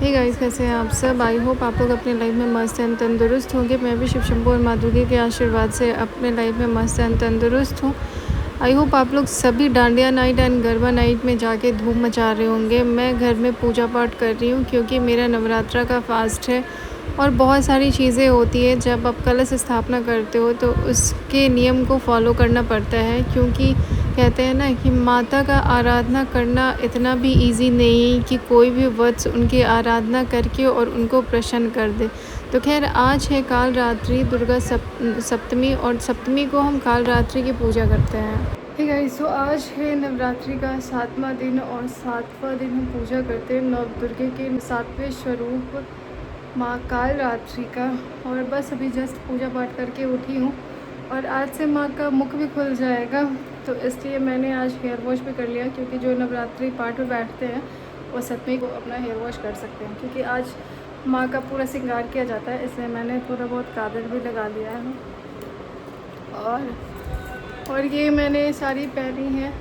Hey guys, कैसे हैं आप सब। आई होप आप लोग अपने लाइफ में मस्त एंड तंदुरुस्त होंगे। मैं भी शिव शंभू और माँ दुर्गा के आशीर्वाद से अपने लाइफ में मस्त एंड तंदुरुस्त हूँ। आई होप आप लोग सभी dandiya night and garba night में जाके धूम मचा रहे होंगे। मैं घर में पूजा पाठ कर रही हूँ क्योंकि मेरा नवरात्रा का फास्ट है और बहुत सारी चीज़ें होती है। जब आप कलश स्थापना करते हो तो उसके नियम को फॉलो करना पड़ता है, क्योंकि कहते हैं ना कि माता का आराधना करना इतना भी इजी नहीं कि कोई भी वत्स उनकी आराधना करके और उनको प्रसन्न कर दे। तो खैर, आज है काल रात्रि दुर्गा सप्तमी, और सप्तमी को हम काल रात्रि की पूजा करते हैं। ठीक है, सो आज है नवरात्रि का 7वां दिन और 7वां दिन हम पूजा करते हैं नव दुर्गे के 7वें स्वरूप माँ काल रात्रि का। और बस अभी जस्ट पूजा पाठ करके उठी हूँ और आज से माँ का मुख भी खुल जाएगा, तो इसलिए मैंने आज हेयर वॉश भी कर लिया, क्योंकि जो नवरात्रि पाठ में बैठते हैं वो सप्तमी को अपना हेयर वॉश कर सकते हैं, क्योंकि आज माँ का पूरा श्रृंगार किया जाता है। इसलिए मैंने थोड़ा बहुत काजल भी लगा लिया है। और ये मैंने साड़ी पहनी है।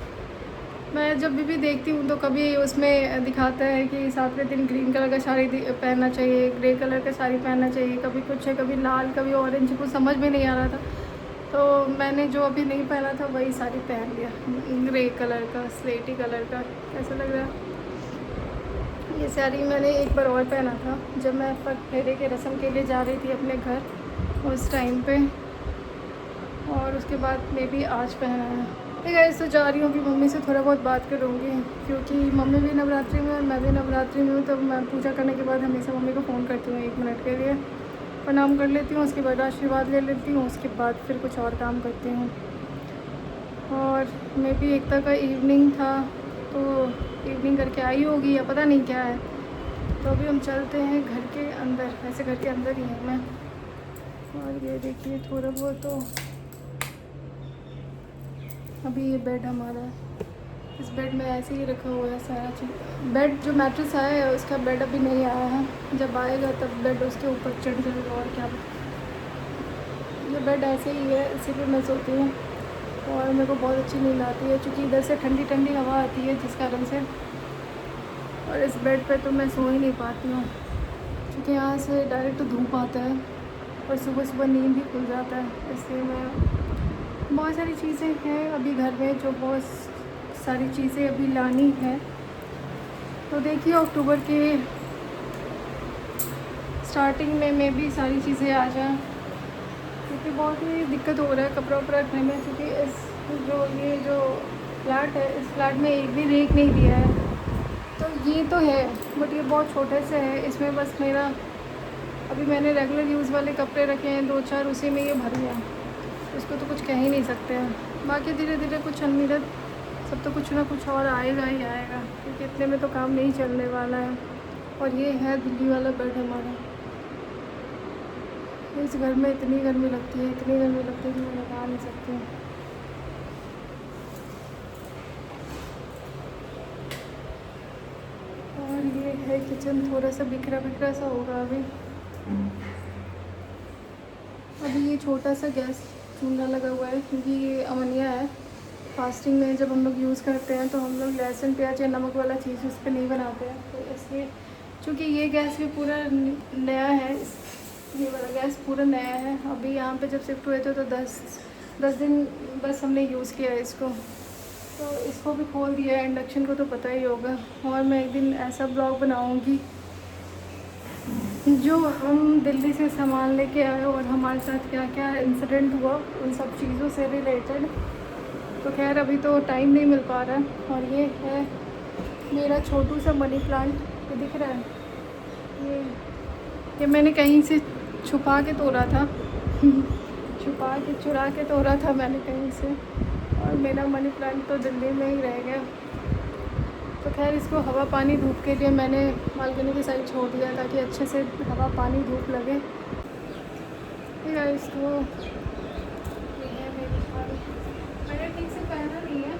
मैं जब भी देखती हूँ तो कभी उसमें दिखाता है कि 7वें दिन ग्रीन कलर का साड़ी पहनना चाहिए, ग्रे कलर का साड़ी पहनना चाहिए, कभी कुछ है, कभी लाल, कभी ऑरेंज, कुछ समझ में नहीं आ रहा था। तो मैंने जो अभी नहीं पहना था वही साड़ी पहन लिया, ग्रे कलर का, स्लेटी कलर का। कैसा लग रहा है? ये साड़ी मैंने एक बार और पहना था जब मैं फेरे के रस्म के लिए जा रही थी अपने घर उस टाइम पे, और उसके बाद मैं भी आज पहना है। ठीक है, तो जा रही हूँ कि मम्मी से थोड़ा बहुत बात करूँगी, क्योंकि मम्मी भी नवरात्रि में और मैं भी नवरात्रि में हूँ। तो मैं पूजा करने के बाद हमेशा मम्मी को फ़ोन करती हूँ 1 मिनट के लिए, प्रणाम कर लेती हूँ, उसके बाद आशीर्वाद ले लेती हूँ, उसके बाद फिर कुछ और काम करती हूँ। और मैं भी एकता का इवनिंग था तो इवनिंग करके आई होगी या पता नहीं क्या है। तो अभी हम चलते हैं घर के अंदर, वैसे घर के अंदर ही हूँ मैं। और ये देखिए थोड़ा बहुत तो अभी ये बेड हमारा है, इस बेड में ऐसे ही रखा हुआ है सारा चीज़। बेड जो मैट्रेस आया है उसका बेड अभी नहीं आया है, जब आएगा तब बेड उसके ऊपर चढ़ जाएगा। और क्या, ये बेड ऐसे ही है, इसी पे मैं सोती हूँ। और मेरे को बहुत अच्छी नींद आती है, क्योंकि इधर से ठंडी ठंडी हवा आती है जिस कारण से। और इस बेड पे तो मैं सो ही नहीं पाती हूँ, क्योंकि यहाँ से डायरेक्ट धूप आता है और सुबह सुबह नींद भी खुल जाता है। इसलिए मैं, बहुत सारी चीज़ें हैं अभी घर में, जो बहुत सारी चीज़ें अभी लानी है। तो देखिए अक्टूबर के स्टार्टिंग में भी सारी चीज़ें आ जाएँ, क्योंकि बहुत ही दिक्कत हो रहा है कपड़ा वपड़ा रखने में। क्योंकि ये जो फ्लैट है, इस फ्लैट में एक भी रेक नहीं दिया है। तो ये तो है, बट ये बहुत छोटे से है, इसमें बस मेरा अभी मैंने रेगुलर यूज़ वाले कपड़े रखे हैं 2-4, उसी में ये भर गया। उसको तो कुछ कह ही नहीं सकते हैं। बाकी धीरे धीरे कुछ अनमिरत सब तो कुछ ना कुछ और आएगा ही आएगा, क्योंकि इतने में तो काम नहीं चलने वाला है। और ये है दिल्ली वाला बेड हमारा। इस घर में इतनी गर्मी लगती है, इतनी गर्मी लगती है कि मैं बता नहीं सकती हूँ। और ये है किचन, थोड़ा सा बिखरा बिखरा सा होगा अभी ये छोटा सा गैस चूल्हा लगा हुआ है, क्योंकि ये अमनिया है। फास्टिंग में जब हम लोग यूज़ करते हैं तो हम लोग लहसुन प्याज या नमक वाला चीज़ उस पर नहीं बनाते हैं। तो इसलिए चूँकि ये गैस भी पूरा नया है, ये वाला गैस पूरा नया है। अभी यहाँ पे जब शिफ्ट हुए थे तो 10 दिन बस हमने यूज़ किया है इसको। तो इसको भी खोल दिया है। इंडक्शन को तो पता ही होगा। और मैं एक दिन ऐसा ब्लॉग बनाऊँगी जो हम दिल्ली से सामान लेके आए और हमारे साथ क्या क्या इंसिडेंट हुआ उन सब चीज़ों से रिलेटेड। तो खैर अभी तो टाइम नहीं मिल पा रहा है। और ये है मेरा छोटू सा मनी प्लांट, ये दिख रहा है। ये मैंने कहीं से छुपा के तोड़ा था चुरा के तोड़ा था मैंने कहीं से। और मेरा मनी प्लांट तो दिल्ली में ही रह गया। तो खैर इसको हवा पानी धूप के लिए मैंने बालकनी की साइड छोड़ दिया, ताकि अच्छे से हवा पानी धूप लगे। ठीक है, इसको ये है मेरी साड़ी। मैंने ठीक से पहना नहीं है,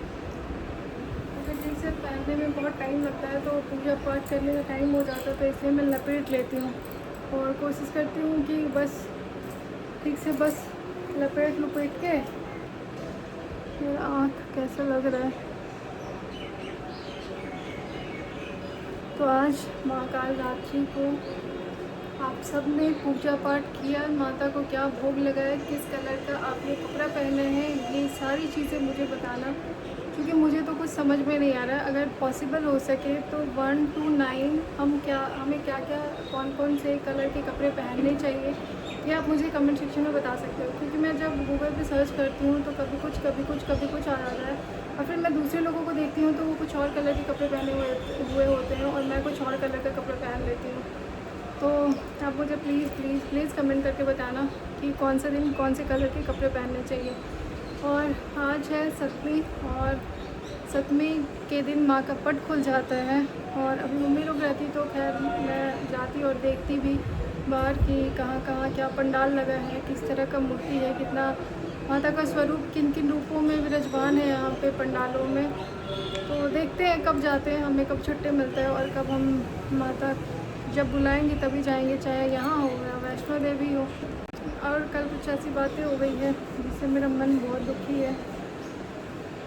क्योंकि ठीक से पहनने में बहुत टाइम लगता है, तो पूजा पाठ करने का टाइम हो जाता है, तो इसलिए मैं लपेट लेती हूँ। और कोशिश करती हूँ कि बस ठीक से बस लपेट के। मेरा आँख कैसा लग रहा है, तो तो आज महाकाल रात्रि को आप सब ने पूजा पाठ किया, माता को क्या भोग लगाया, किस कलर का आपने कपड़ा पहने हैं, ये सारी चीज़ें मुझे बताना, क्योंकि मुझे तो कुछ समझ में नहीं आ रहा है। अगर पॉसिबल हो सके तो 1 to 9 हमें क्या क्या कौन कौन से कलर के कपड़े पहनने चाहिए, ये आप मुझे कमेंट सेक्शन में बता सकते हो। क्योंकि मैं जब गूगल पे सर्च करती हूँ तो कभी कुछ आ जाता है, और फिर मैं दूसरे लोगों को देखती हूँ तो वो कुछ और कलर के कपड़े पहने हुए होते हैं और मैं कुछ और कलर के कपड़े पहन लेती हूँ। तो आप मुझे प्लीज़ कमेंट करके बताना कि कौन से दिन कौन से कलर के कपड़े पहनने चाहिए। और आज है सप्तमी, और सप्तमी के दिन माँ का पट खुल जाता है। और अभी मम्मी लोग रहती तो खैर मैं जाती और देखती भी बाहर कि कहाँ क्या पंडाल लगा है, किस तरह का मूर्ति है, कितना माता का स्वरूप किन किन रूपों में विराजमान है यहाँ पे पंडालों में। तो देखते हैं कब जाते हैं, हमें कब छुट्टी मिलता है और कब हम माता जब बुलाएंगे तभी जाएंगे, चाहे यहाँ हो या वैष्णो देवी हो। और कल कुछ ऐसी बातें हो गई है जिससे मेरा मन बहुत दुखी है।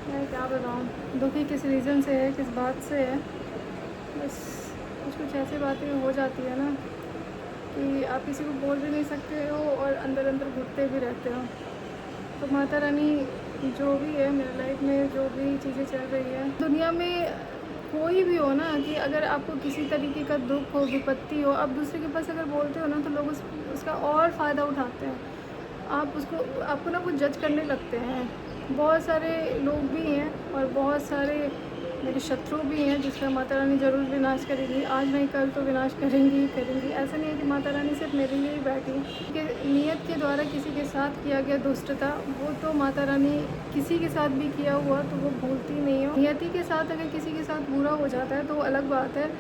मैं क्या बताऊँ, दुखी किस रीज़न से है, किस बात से है, बस कुछ ऐसी बातें हो जाती है ना कि आप किसी को बोल भी नहीं सकते हो और अंदर अंदर घुटते भी रहते हो। तो माता रानी जो भी है मेरी लाइफ में, जो भी चीज़ें चल रही है दुनिया में, कोई भी हो ना, कि अगर आपको किसी तरीके का दुख हो, विपत्ति हो, आप दूसरे के पास अगर बोलते हो ना तो लोग उसका और फ़ायदा उठाते हैं। आपको ना कुछ जज करने लगते हैं। बहुत सारे लोग भी हैं और बहुत सारे मेरे शत्रु भी हैं जिसका माता रानी ज़रूर विनाश करेगी, आज नहीं कल तो विनाश करेंगी ही करेंगी। ऐसा नहीं है कि माता रानी सिर्फ मेरे लिए ही बैठी, कि नियत के द्वारा किसी के साथ किया गया दुष्टता, वो तो माता रानी किसी के साथ भी किया हुआ तो वो भूलती नहीं हो। नियति के साथ अगर किसी के साथ बुरा हो जाता है तो अलग बात है,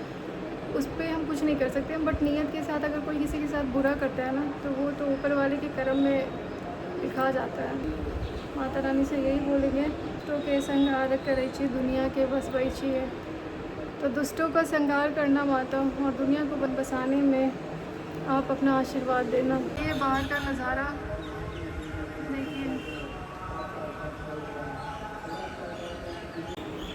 उस पर हम कुछ नहीं कर सकते। बट नियत के साथ अगर कोई किसी के साथ बुरा करता है ना तो वो तो ऊपर वाले के कर्म में लिखा जाता है। माता रानी से यही बोलेंगे, दुष्टों के संहार करे छी दुनिया के बस बैठी है। तो दुष्टों का संहार करना माता, और दुनिया को बसाने में आप अपना आशीर्वाद देना। ये बाहर का नज़ारा देखिए।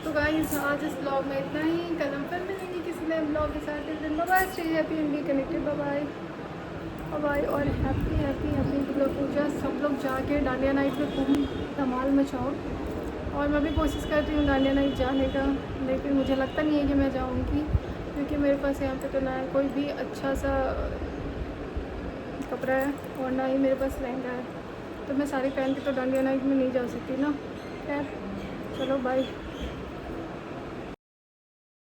तो गाइस आज इस ब्लॉग में इतना ही, कल हम फिर मिलेंगे किसी नए ब्लॉग के साथ। इस दिन bye, stay happy and be connected, bye bye. और हैप्पी दुर्गा पूजा। सब लोग जाके डांडिया नाइट में खूब धमाल मचाओ। और मैं भी कोशिश करती हूँ डांडिया नाइट जाने का, लेकिन मुझे लगता नहीं है कि मैं जाऊँगी, क्योंकि मेरे पास यहाँ पे तो ना कोई भी अच्छा सा कपड़ा है और ना ही मेरे पास लहंगा है, तो मैं साड़ी पहन के तो डांडिया नाइट में नहीं जा सकती ना। खैर चलो बाय।